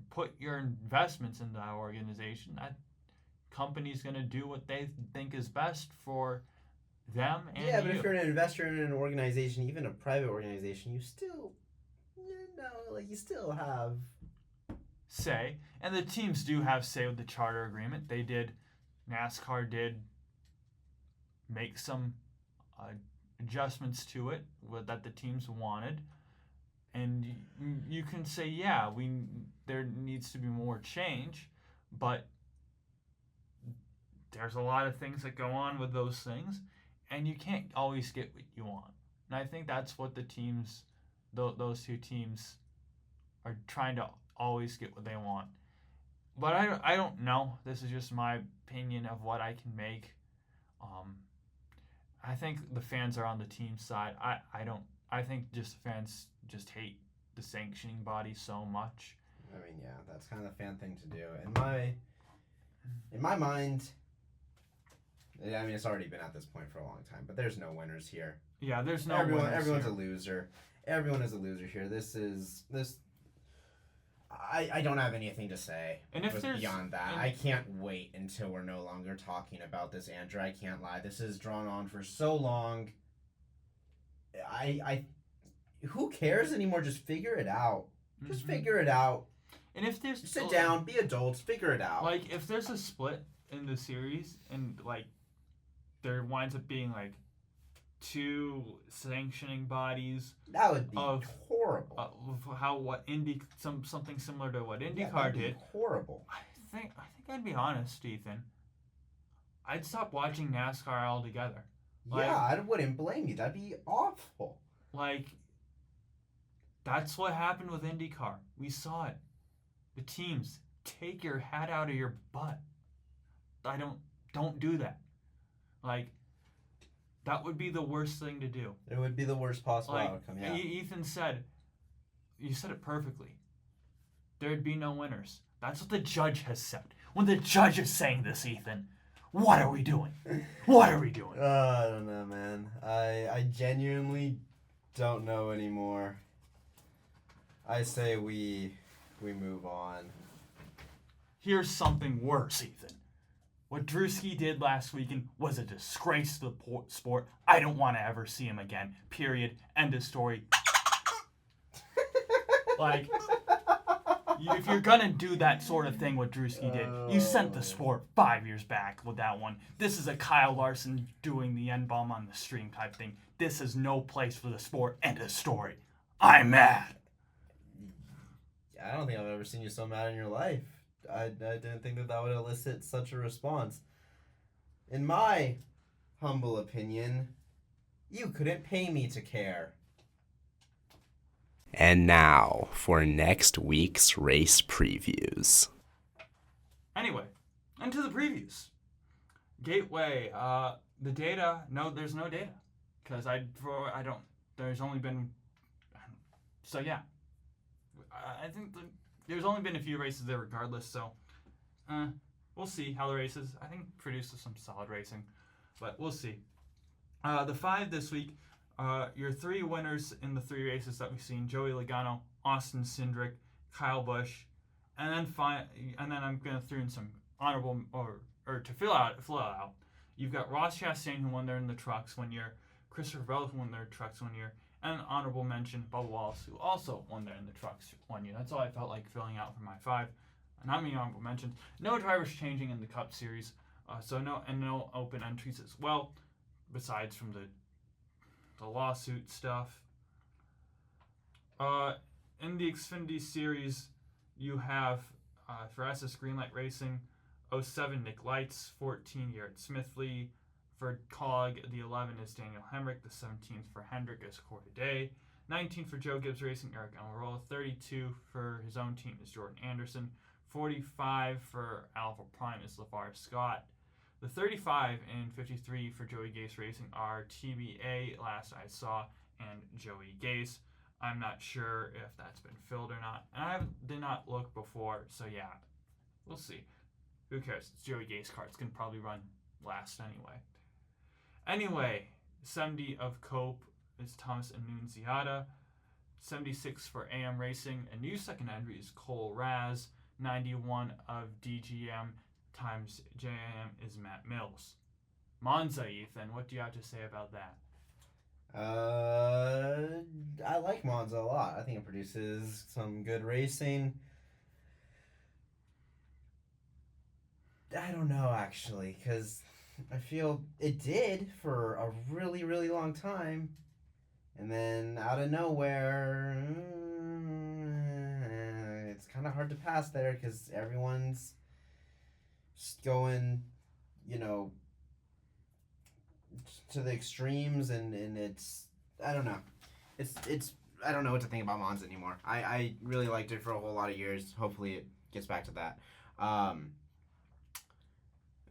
put your investments in that organization, that company's going to do what they think is best for them and yeah, but you. if you're an investor in an organization, even a private organization, you still, you still have say, and the teams do have say with the charter agreement. NASCAR did make some adjustments to it that the teams wanted, and you can say, there needs to be more change, but there's a lot of things that go on with those things, and you can't always get what you want. And I think that's what the teams those two teams are trying to always get what they want. But I don't know. This is just my opinion of what I can make. I think the fans are on the team side. I think just fans just hate the sanctioning body so much. I mean, yeah, that's kind of the fan thing to do. In my mind, I mean, it's already been at this point for a long time, but there's no winners here. Yeah, there's no Everyone's winners a here. loser. Everyone is a loser here. I don't have anything to say. And if there's beyond that, I can't wait until we're no longer talking about this, Andrew. I can't lie. This has drawn on for so long. Who cares anymore? Just figure it out. Just figure it out. And if there's sit down, be adults, figure it out. Like if there's a split in the series and like there winds up being like two sanctioning bodies, that would be horrible. Something similar to what IndyCar did. Horrible. I think I'd be honest, Ethan. I'd stop watching NASCAR altogether. Yeah, I wouldn't blame you. That'd be awful. Like that's what happened with IndyCar. We saw it. The teams, take your hat out of your butt. Don't do that. Like that would be the worst thing to do. It would be the worst possible outcome, yeah. Ethan said, you said it perfectly. There'd be no winners. That's what the judge has said. When the judge is saying this, Ethan, what are we doing? What are we doing? I don't know, man. I genuinely don't know anymore. I say we move on. Here's something worse, Ethan. What Drewski did last weekend was a disgrace to the sport. I don't want to ever see him again. Period. End of story. Like, if you're going to do that sort of thing what Drewski did, you sent the sport 5 years back with that one. This is a Kyle Larson doing the N-bomb on the stream type thing. This is no place for the sport. End of story. I'm mad. I don't think I've ever seen you so mad in your life. I didn't think that would elicit such a response. In my humble opinion, you couldn't pay me to care. And now for next week's race previews. Anyway, into the previews. Gateway, the data, there's no data. Because there's only been, so yeah. I think there's only been a few races there regardless, so we'll see how the races. I think produces some solid racing, but we'll see. The 5 this week, your 3 winners in the 3 races that we've seen: Joey Logano, Austin Cindric, Kyle Busch, and then I'm gonna throw in some honorable or to fill out. You've got Ross Chastain, who won there in the trucks 1 year, Christopher Bell, who won their trucks 1 year, and an honorable mention, Bubba Wallace, who also won there in the trucks 1 year. That's all I felt like filling out for my 5. Not many honorable mentions. No drivers changing in the Cup Series, so no open entries as well, besides from the lawsuit stuff. In the Xfinity Series, you have for SS Greenlight Racing, 07 Nick Lights, 14 Garrett Smithley. For COG, the 11 is Daniel Hemrick. The 17th for Hendrick is Corey Day. 19 for Joe Gibbs Racing, Eric Almirola. 32 for his own team is Jordan Anderson. 45 for Alpha Prime is LeVar Scott. The 35 and 53 for Joey Gase Racing are TBA, last I saw, and Joey Gase. I'm not sure if that's been filled or not. And I did not look before, so yeah, we'll see. Who cares? It's Joey Gase car. It's going to probably run last anyway. Anyway, 70 of Cope is Thomas Annunziata. 76 for AM Racing. A new second entry is Cole Raz. 91 of DGM times JM is Matt Mills. Monza, Ethan, what do you have to say about that? I like Monza a lot. I think it produces some good racing. I don't know, actually, because I feel it did for a really, really long time. And then out of nowhere, it's kind of hard to pass there because everyone's just going, to the extremes, and it's, I don't know. It's I don't know what to think about Monza anymore. I really liked it for a whole lot of years. Hopefully it gets back to that. I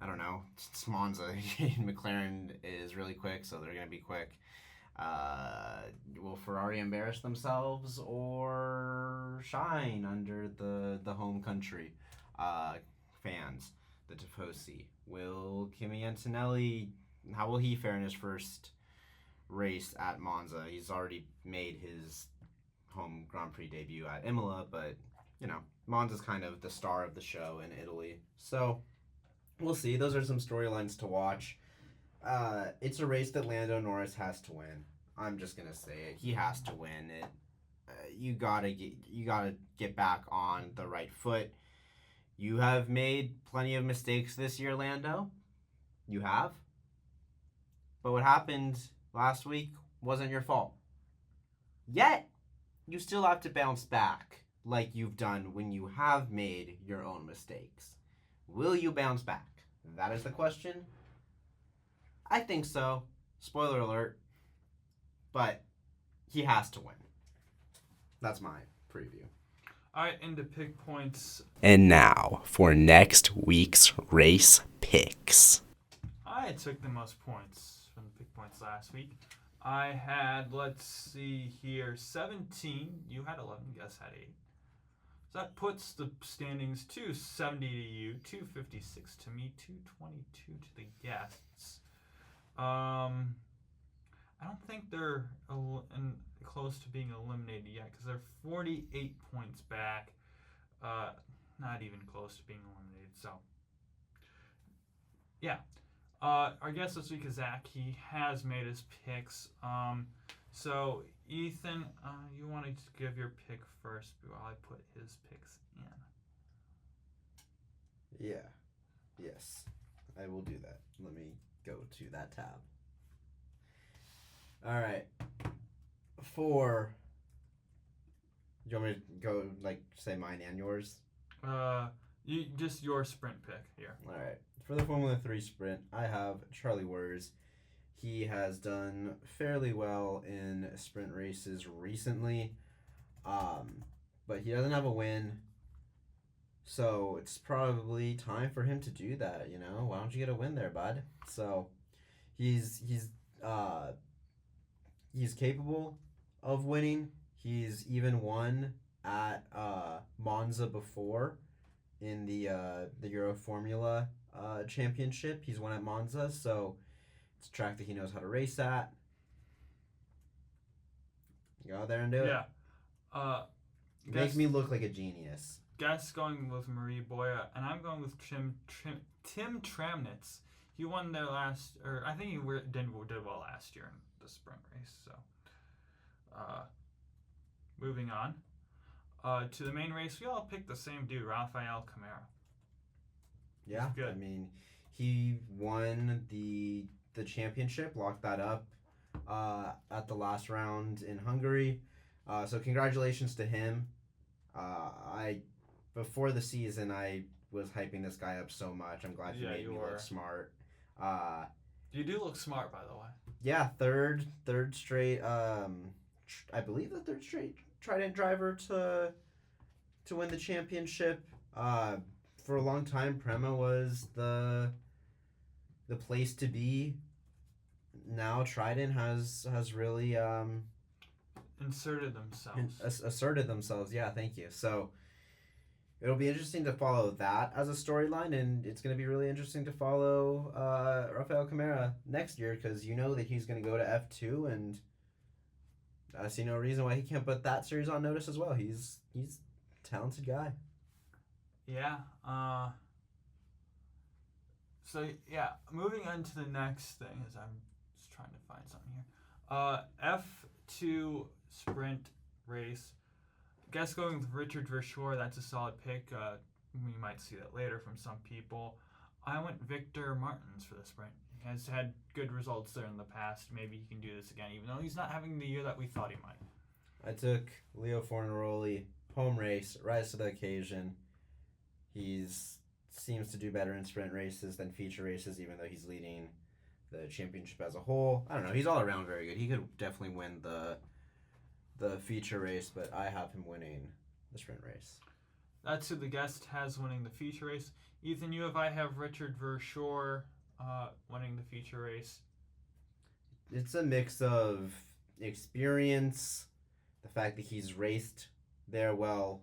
don't know. It's Monza. McLaren is really quick, so they're going to be quick. Will Ferrari embarrass themselves or shine under the home country fans, the Tifosi? Will Kimi Antonelli, how will he fare in his first race at Monza? He's already made his home Grand Prix debut at Imola, but, Monza's kind of the star of the show in Italy. So, we'll see. Those are some storylines to watch. It's a race that Lando Norris has to win. I'm just gonna say it. He has to win it. You gotta get back on the right foot. You have made plenty of mistakes this year, Lando. You have. But what happened last week wasn't your fault. Yet, you still have to bounce back like you've done when you have made your own mistakes. Will you bounce back? That is the question. I think so. Spoiler alert. But he has to win. That's my preview. All right, into pick points. And now for next week's race picks. I took the most points from the pick points last week. I had, let's see here, 17. You had 11. Guess had 8. So that puts the standings 270 to you, 256 to me, 222 to the guests. I don't think they're close to being eliminated yet because they're 48 points back. Not even close to being eliminated. So, yeah. Our guest this week is Zach. He has made his picks. So, Ethan, you want to give your pick first while I put his picks in? Yeah. Yes. I will do that. Let me go to that tab. All right. Do you want me to go, say mine and yours? Just your sprint pick here. All right. For the Formula 3 sprint, I have Charlie Wurz. He has done fairly well in sprint races recently, but he doesn't have a win. So it's probably time for him to do that. Why don't you get a win there, bud? So he's capable of winning. He's even won at Monza before in the Euro Formula Championship. He's won at Monza, so it's a track that he knows how to race at. Go out there and do it. Yeah. Make me look like a genius. Guess going with Marie Boya, and I'm going with Tim Tramnitz. He won there I think he did well last year in the sprint race. So, moving on to the main race, we all picked the same dude, Rafael Camara. Yeah, good. I mean, he won the championship, locked that up at the last round in Hungary. So congratulations to him. Before the season, I was hyping this guy up so much. I'm glad he made me look smart. You do look smart, by the way. Yeah, third straight. I believe the third straight Trident driver to win the championship. For a long time, Prema was the place to be. Now Trident has really asserted themselves. Yeah, thank you. So it'll be interesting to follow that as a storyline, and it's going to be really interesting to follow Rafael Camara next year because you know that he's going to go to F2, and I see no reason why he can't put that series on notice as well. He's a talented guy. Yeah. So, yeah, moving on to the next thing as I'm just trying to find something here. F2 sprint race. Guess going with Richard Verschoor, that's a solid pick. We might see that later from some people. I went Victor Martins for the sprint. He has had good results there in the past. Maybe he can do this again, even though he's not having the year that we thought he might. I took Leo Fornaroli, home race, rise to the occasion. He seems to do better in sprint races than feature races, even though he's leading the championship as a whole. I don't know. He's all around very good. He could definitely win the feature race, but I have him winning the sprint race. That's who the guest has winning the feature race. Ethan, I have Richard Verschoor winning the feature race. It's a mix of experience, the fact that he's raced there well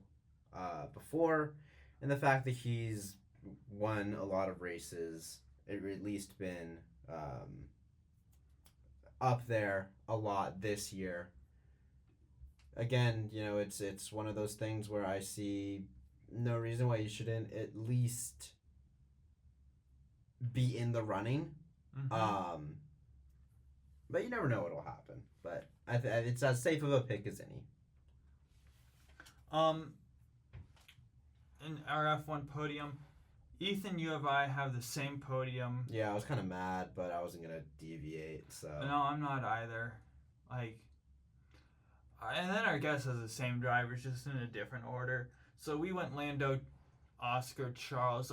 before, and the fact that he's won a lot of races, or at least been up there a lot this year. Again, it's one of those things where I see no reason why you shouldn't at least be in the running. Mm-hmm. But you never know what'll happen. But it's as safe of a pick as any. In our F1 podium, Ethan, I have the same podium. Yeah, I was kind of mad, but I wasn't gonna deviate. So no, I'm not either. And then our guest has the same drivers, just in a different order. So we went Lando, Oscar, Charles.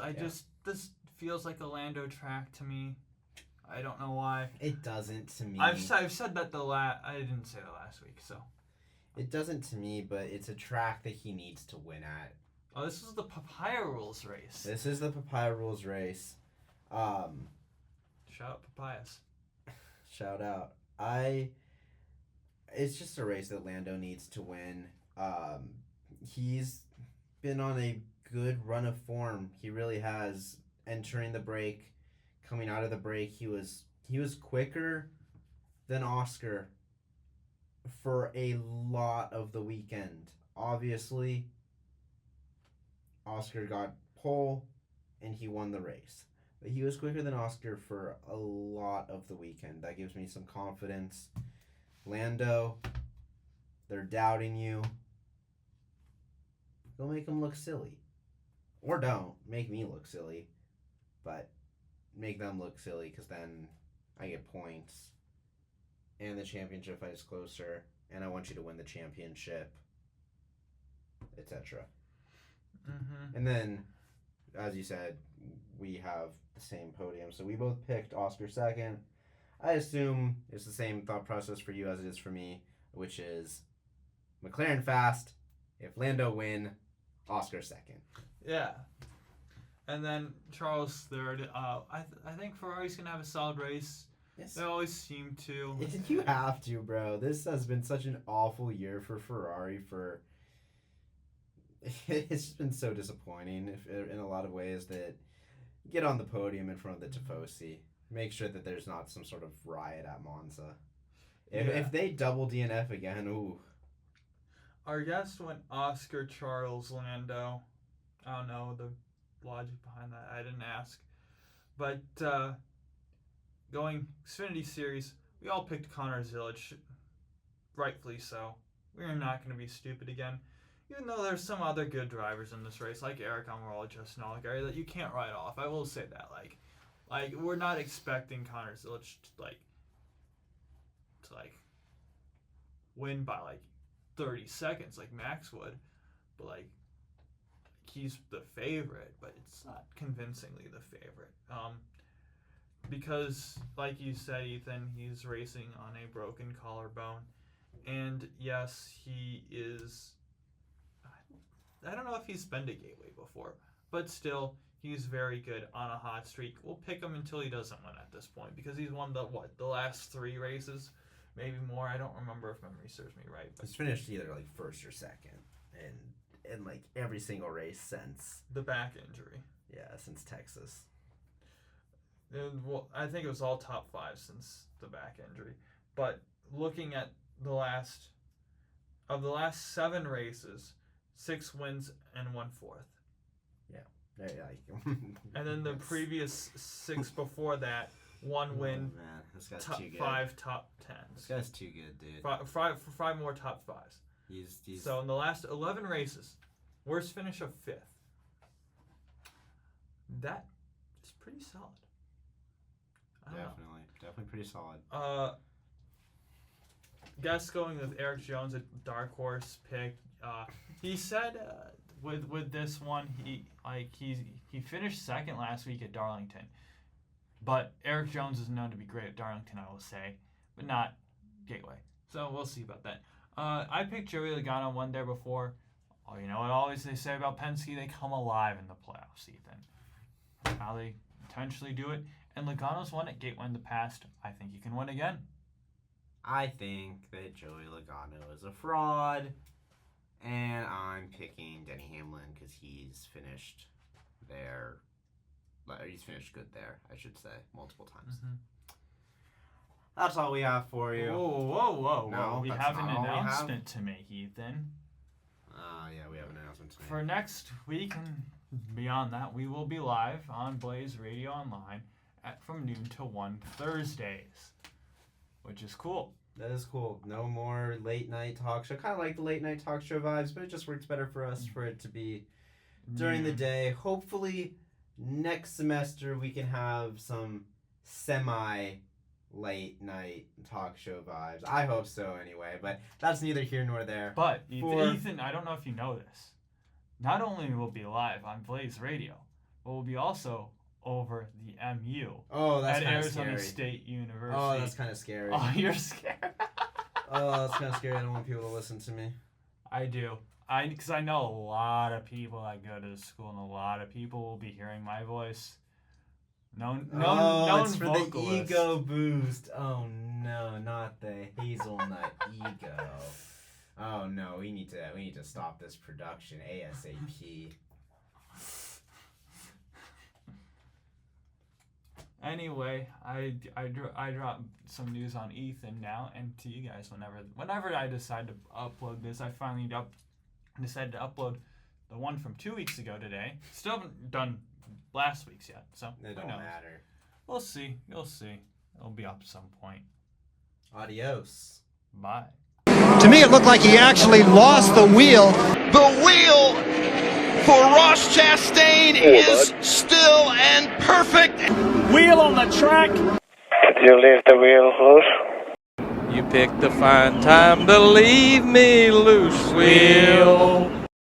This feels like a Lando track to me. I don't know why. It doesn't to me. I've said that I didn't say that last week, so. It doesn't to me, but it's a track that he needs to win at. Oh, this is the Papaya Rules race. This is the Papaya Rules race. Shout out Papayas. Shout out. It's just a race that Lando needs to win. He's been on a good run of form. He really has. Entering the break, coming out of the break, he was quicker than Oscar for a lot of the weekend. Obviously, Oscar got pole and he won the race. But he was quicker than Oscar for a lot of the weekend. That gives me some confidence. Lando, they're doubting you. Go make them look silly. Or don't. Make me look silly. But make them look silly, because then I get points. And the championship fight is closer. And I want you to win the championship. Etc. Mm-hmm. And then, as you said, we have the same podium. So we both picked Oscar second. I assume it's the same thought process for you as it is for me, which is McLaren fast. If Lando win, Oscar second. Yeah. And then Charles third. I think Ferrari's going to have a solid race. Yes. They always seem to. You have to, bro. This has been such an awful year for Ferrari. It's just been so disappointing in a lot of ways that get on the podium in front of the Tifosi. Make sure that there's not some sort of riot at Monza. If they double DNF again, ooh. Our guest went Oscar, Charles, Lando. I don't know the logic behind that. I didn't ask. But going Xfinity Series, we all picked Connor Zilic. Rightfully so. We're not going to be stupid again. Even though there's some other good drivers in this race, like Eric Almirola, Justin Allgaier, that you can't write off. I will say that. Like we're not expecting Connor Zilic to win by 30 seconds like Max would, but he's the favorite, but it's not convincingly the favorite. Because like you said, Ethan, he's racing on a broken collarbone, and yes, he is. I don't know if he's been to Gateway before, but still, he's very good on a hot streak. We'll pick him until he doesn't win at this point, because he's won the last 3 races, maybe more. I don't remember if memory serves me right. But he's finished either first or second in every single race since the back injury. Yeah, since Texas. Well, I think it was all top 5 since the back injury. But looking at the last 7 races, 6 wins and 1 fourth. Yeah. And then the previous 6 before that, 1 win. Oh, man, this guy's top too good. 5 top 10s. This guy's too good, dude. 5 more top 5s. He's So in the last 11 races, worst finish of 5th. That is pretty solid. Definitely pretty solid. Guess going with Eric Jones, a dark horse pick. He said with this one, he finished second last week at Darlington, but Eric Jones is known to be great at Darlington, I will say, but not Gateway. So we'll see about that. I picked Joey Logano, won there before. Oh, you know what always they say about Penske? They come alive in the playoffs, Ethan. That's how they intentionally do it. And Logano's won at Gateway in the past. I think he can win again. I think that Joey Logano is a fraud, and I'm picking Denny Hamlin because he's finished there. He's finished good there, I should say, multiple times. Mm-hmm. That's all we have for you. Whoa. No, we that's have an not all we have. announcement to make, Ethan. Yeah, we have an announcement to make. For next week and beyond that, we will be live on Blaze Radio Online from noon to 1 Thursdays, which is cool. That is cool. No more late night talk show. Kind of like the late night talk show vibes, but it just works better for us for it to be during the day. Hopefully, next semester we can have some semi-late night talk show vibes. I hope so anyway, but that's neither here nor there. But, Ethan, I don't know if you know this. Not only will be live on Blaze Radio, but we'll be also over the MU. Oh, that's at kind of Arizona scary. State University. Oh, that's kind of scary. Oh, you're scared. Oh, that's kind of scary. I don't want people to listen to me. I do. Because I know a lot of people that go to the school, and a lot of people will be hearing my voice. Known it's for vocalist. the ego boost. Oh no, not the hazelnut ego. Oh no, we need to stop this production ASAP. Anyway, I drop some news on Ethan now, and to you guys whenever I decide to upload this. I finally decided to upload the one from 2 weeks ago today. Still haven't done last week's yet, so It don't matter. We'll see. You'll see. It'll be up at some point. Adios. Bye. To me, it looked like he actually lost the wheel. The wheel for Ross Chastain is still and perfect. Wheel on the track. Did you leave the wheel loose? You picked a fine time to leave me loose, wheel.